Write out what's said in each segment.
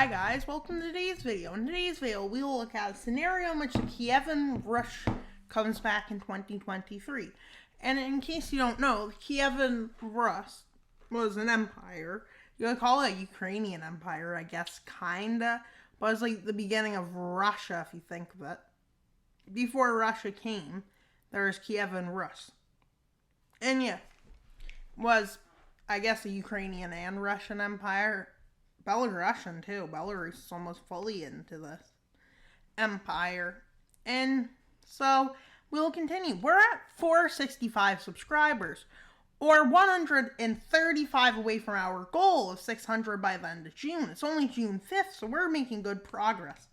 Hi guys, welcome to today's video. In today's video, we will look at a scenario in which the Kievan Rus comes back in 2023. And in case you don't know, the Kievan Rus was an empire. You would call it a Ukrainian empire, I guess, kinda. But it's like the beginning of Russia, if you think of it. Before Russia came, there was Kievan Rus. And yeah, was, I guess, a Ukrainian and Russian empire. Belarusian too. Belarus is almost fully into this empire. And so we'll continue. We're at 465 subscribers, or 135 away from our goal of 600 by the end of June. It's only June 5th, so we're making good progress.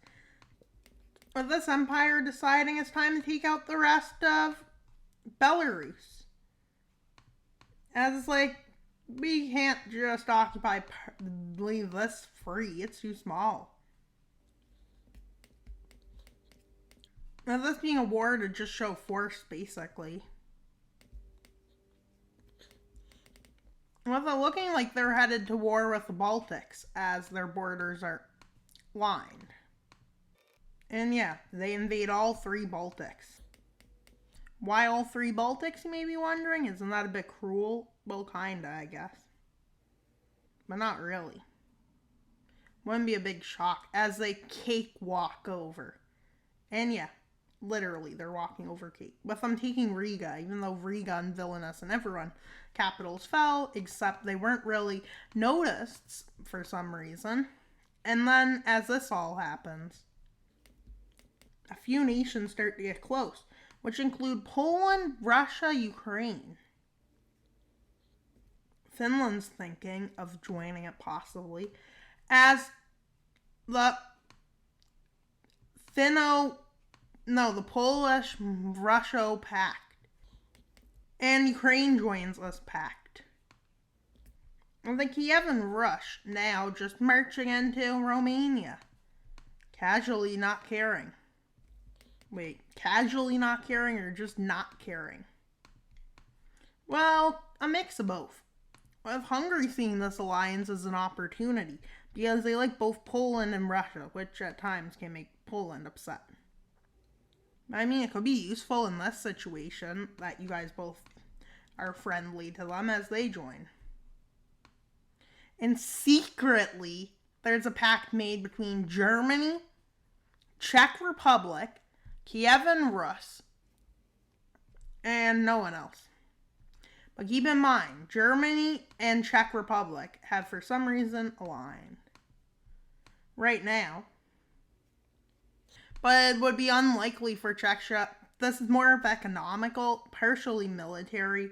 With this empire deciding it's time to take out the rest of Belarus. As it's like, we can't just leave this free. It's too small. Now, this being a war to just show force, basically. With it looking like they're headed to war with the Baltics, as their borders are lined. And yeah, they invade all three Baltics. Why all three Baltics, you may be wondering? Isn't that a bit cruel? Well, kinda, I guess. But not really. Wouldn't be a big shock as they cakewalk over. And yeah, literally, they're walking over cake. With them taking Riga, even though Riga and Vilnius and everyone, capitals fell, except they weren't really noticed for some reason. And then, as this all happens, a few nations start to get close, which include Poland, Russia, Ukraine. Finland's thinking of joining it possibly, as the Polish-Russia pact. And Ukraine joins this pact. And the Kievan Rus now just marching into Romania. Casually not caring. Wait, casually not caring or just not caring? Well, a mix of both. With Hungary seeing this alliance as an opportunity, because they like both Poland and Russia, which at times can make Poland upset. I mean, it could be useful in this situation that you guys both are friendly to them as they join. And secretly, there's a pact made between Germany, Czech Republic, Kievan Rus, and no one else. But keep in mind, Germany and Czech Republic have for some reason aligned. Right now. But it would be unlikely for Czechia. This is more of economical, partially military,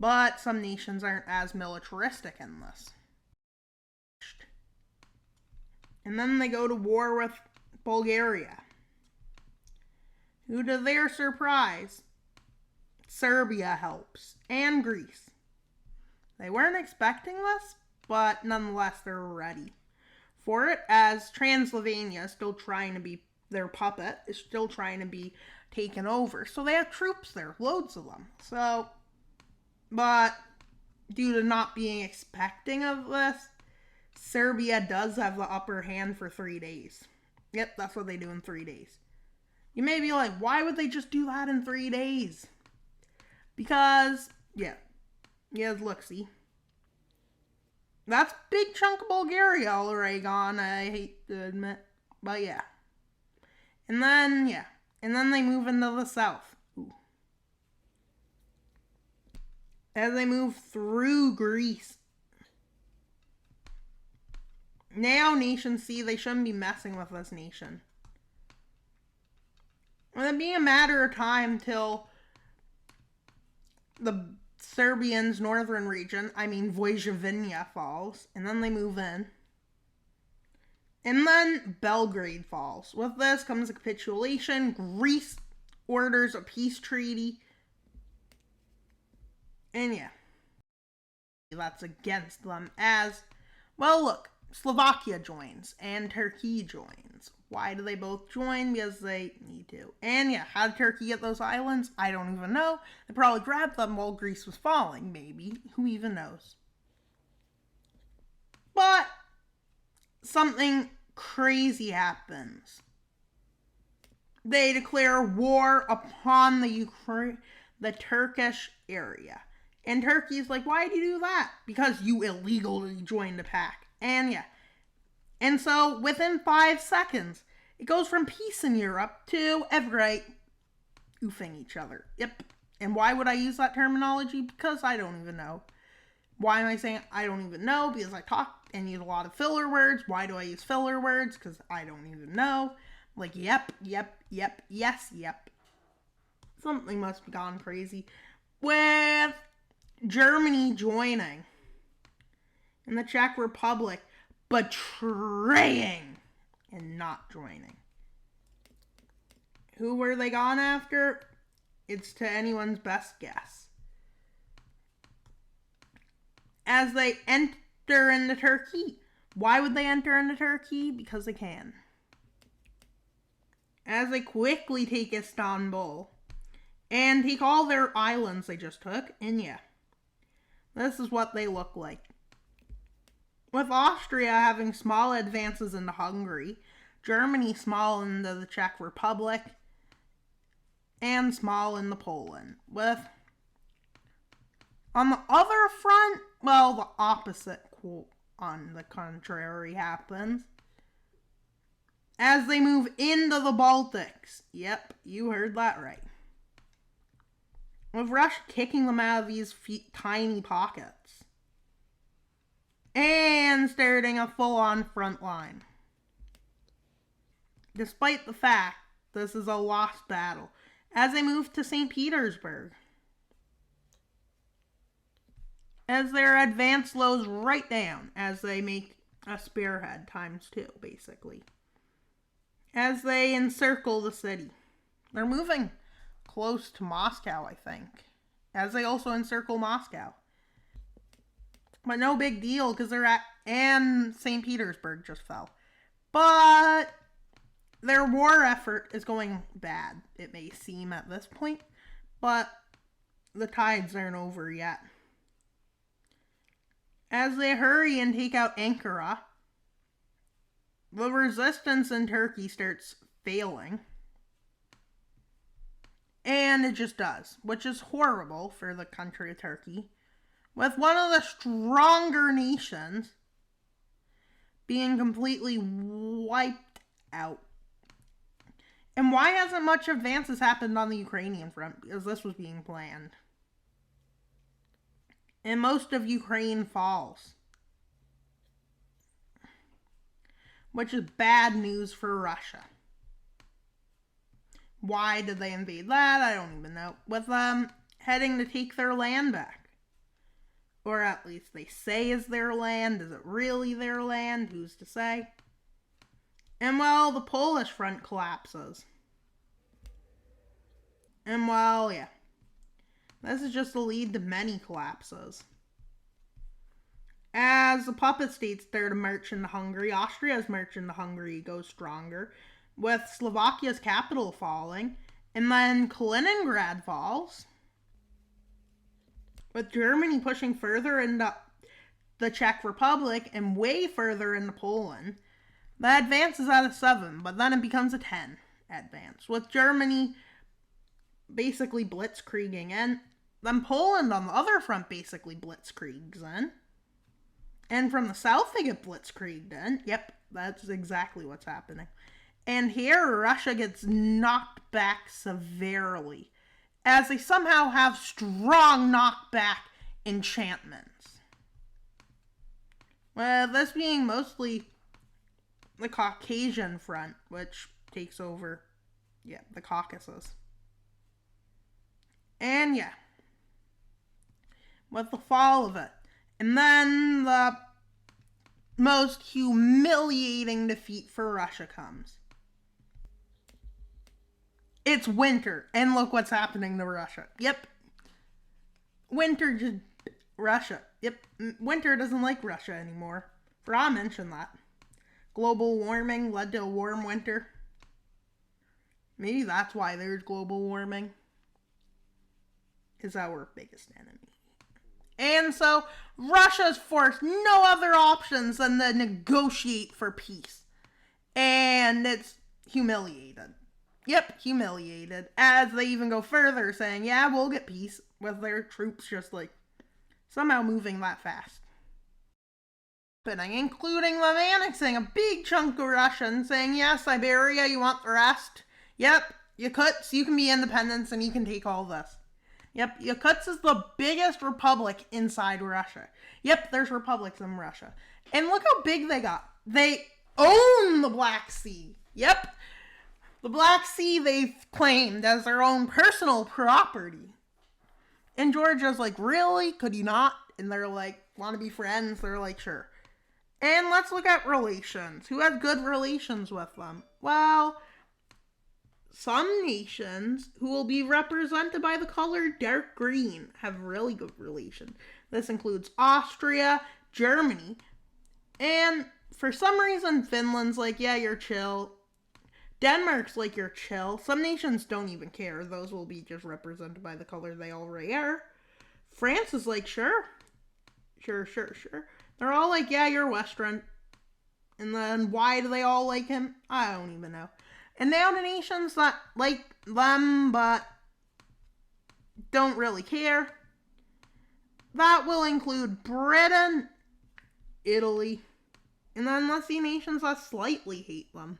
but some nations aren't as militaristic in this. And then they go to war with Bulgaria, who to their surprise, Serbia helps, and Greece. They weren't expecting this, but nonetheless they're ready for it, as Transylvania is still trying to be, their puppet is still trying to be taken over. So they have troops there, loads of them. So, but due to not being expecting of this, Serbia does have the upper hand for 3 days. Yep, that's what they do in 3 days. You may be like, why would they just do that in 3 days? Because, yeah, look, see. That's a big chunk of Bulgaria already gone, I hate to admit. But yeah. And then they move into the south. Ooh. As they move through Greece. Now nations see they shouldn't be messing with this nation. Well, it'd be a matter of time till the Serbians' northern region, Vojvodina, falls, and then they move in. And then Belgrade falls. With this comes a capitulation. Greece orders a peace treaty. And yeah, that's against them as, well, look, Slovakia joins and Turkey joins. Why do they both join? Because they need to. And yeah, how did Turkey get those islands? I don't even know. They probably grabbed them while Greece was falling, maybe. Who even knows? But something crazy happens. They declare war upon the Turkish area. And Turkey's like, why do you do that? Because you illegally joined the pact. And yeah. And so within 5 seconds, it goes from peace in Europe to everybody oofing each other. Yep. And why would I use that terminology? Because I don't even know. Why am I saying I don't even know? Because I talk and use a lot of filler words. Why do I use filler words? Because I don't even know. Like, yep, yes, yep. Something must have gone crazy. With Germany joining and the Czech Republic betraying and not joining. Who were they gone after? It's to anyone's best guess. As they enter into Turkey. Why would they enter into Turkey? Because they can. As they quickly take Istanbul. And take all their islands they just took. And yeah. This is what they look like. With Austria having small advances into Hungary. Germany small into the Czech Republic. And small into Poland. With, on the other front, well, the opposite quote on the contrary happens. As they move into the Baltics. Yep, you heard that right. With Russia kicking them out of these tiny pockets. And starting a full-on front line. Despite the fact this is a lost battle. As they move to St. Petersburg. As their advance slows right down. As they make a spearhead ×2, basically. As they encircle the city. They're moving close to Moscow, I think. As they also encircle Moscow. But no big deal, because they're at... And St. Petersburg just fell. But their war effort is going bad, it may seem at this point. But the tides aren't over yet. As they hurry and take out Ankara, the resistance in Turkey starts failing. And it just does, which is horrible for the country of Turkey. With one of the stronger nations being completely wiped out. And why hasn't much advances happened on the Ukrainian front? Because this was being planned. And most of Ukraine falls. Which is bad news for Russia. Why did they invade that? I don't even know. With them heading to take their land back. Or at least they say is their land. Is it really their land? Who's to say? And well, the Polish front collapses. And well, yeah. This is just a lead to many collapses. As the puppet states start to march into Hungary, Austria's march into Hungary goes stronger, with Slovakia's capital falling, and then Kaliningrad falls, with Germany pushing further into the Czech Republic and way further into Poland. The advance is at a 7, but then it becomes a 10 advance, with Germany basically blitzkrieging in. Then Poland on the other front basically blitzkriegs in. And from the south they get blitzkrieged in. Yep, that's exactly what's happening. And here Russia gets knocked back severely, as they somehow have strong knockback enchantments. Well, this being mostly the Caucasian front, which takes over, the Caucasus. And with the fall of it. And then the most humiliating defeat for Russia comes. It's winter, and look what's happening to Russia. Yep. Russia. Yep. Winter doesn't like Russia anymore. Forgot to mention that. Global warming led to a warm winter. Maybe that's why there's global warming. Is our biggest enemy. And so, Russia's forced no other options than to negotiate for peace. And it's humiliated. Yep, humiliated. As they even go further, saying, yeah, we'll get peace, with their troops just like somehow moving that fast. Including them annexing a big chunk of Russia and saying, yeah, Siberia, you want the rest? Yep, Yakutsk, you can be independent and you can take all this. Yep, Yakutsk is the biggest republic inside Russia. Yep, there's republics in Russia. And look how big they got. They own the Black Sea. Yep, the Black Sea they've claimed as their own personal property. And Georgia's like, really? Could you not? And they're like, want to be friends? They're like, sure. And let's look at relations. Who has good relations with them? Well, some nations who will be represented by the color dark green have really good relations. This includes Austria, Germany, and for some reason Finland's like, yeah, you're chill. Denmark's like, you're chill. Some nations don't even care. Those will be just represented by the color they already are. France is like, sure. Sure. They're all like, yeah, you're Western. And then why do they all like him? I don't even know. And now the nations that like them but don't really care, that will include Britain, Italy, and then let's see nations that slightly hate them.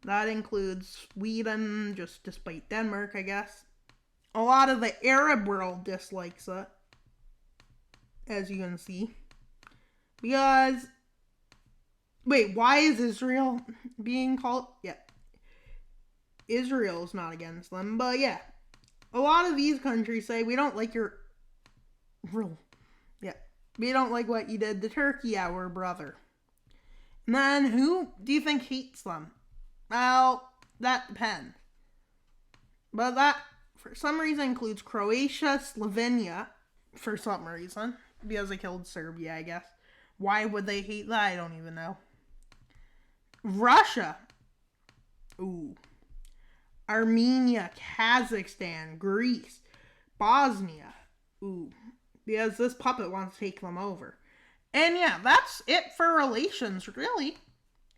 That includes Sweden, just despite Denmark, I guess. A lot of the Arab world dislikes it, as you can see. Because, wait, why is Israel being called? Yeah. Israel's not against them, but yeah. A lot of these countries say, we don't like your rule. Yeah. We don't like what you did to Turkey, our brother. And then who do you think hates them? Well, that depends. But that, for some reason, includes Croatia, Slovenia, for some reason. Because they killed Serbia, I guess. Why would they hate that? I don't even know. Russia. Ooh. Armenia, Kazakhstan, Greece, Bosnia. Ooh. Because this puppet wants to take them over. And yeah, that's it for relations, really.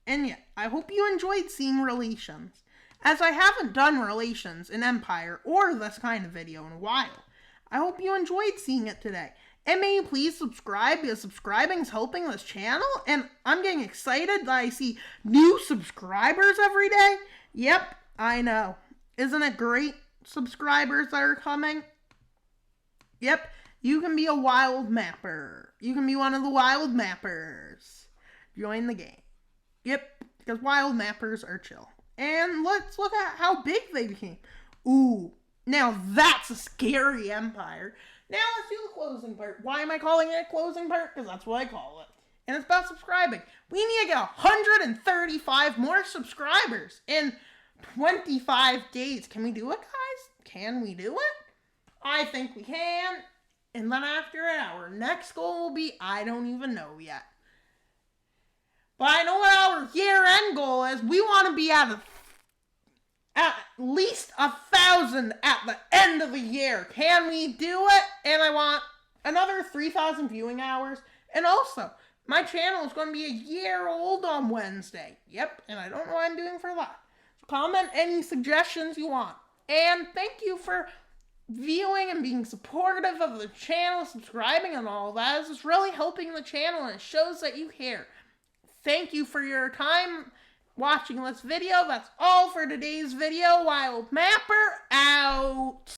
And yeah, I hope you enjoyed seeing relations, as I haven't done relations in Empire or this kind of video in a while. I hope you enjoyed seeing it today. And may you please subscribe, because subscribing is helping this channel, and I'm getting excited that I see new subscribers every day. Yep, I know. Isn't it great, subscribers that are coming? Yep, you can be a wild mapper. You can be one of the wild mappers. Join the game. Yep, because wild mappers are chill. And let's look at how big they became. Ooh, now that's a scary empire. Now let's do the closing part. Why am I calling it a closing part? Because that's what I call it. And it's about subscribing. We need to get 135 more subscribers in 25 days. Can we do it, guys? Can we do it? I think we can. And then after it, our next goal will be, I don't even know yet. But I know what our year-end goal is. We want to be at least 1,000 at the end of the year. Can we do it? And I want another 3,000 viewing hours. And also, my channel is going to be a year old on Wednesday. Yep, and I don't know what I'm doing for that. So comment any suggestions you want. And thank you for viewing and being supportive of the channel, subscribing and all that. It's really helping the channel, and it shows that you care. Thank you for your time watching this video. That's all for today's video. Wild Mapper out.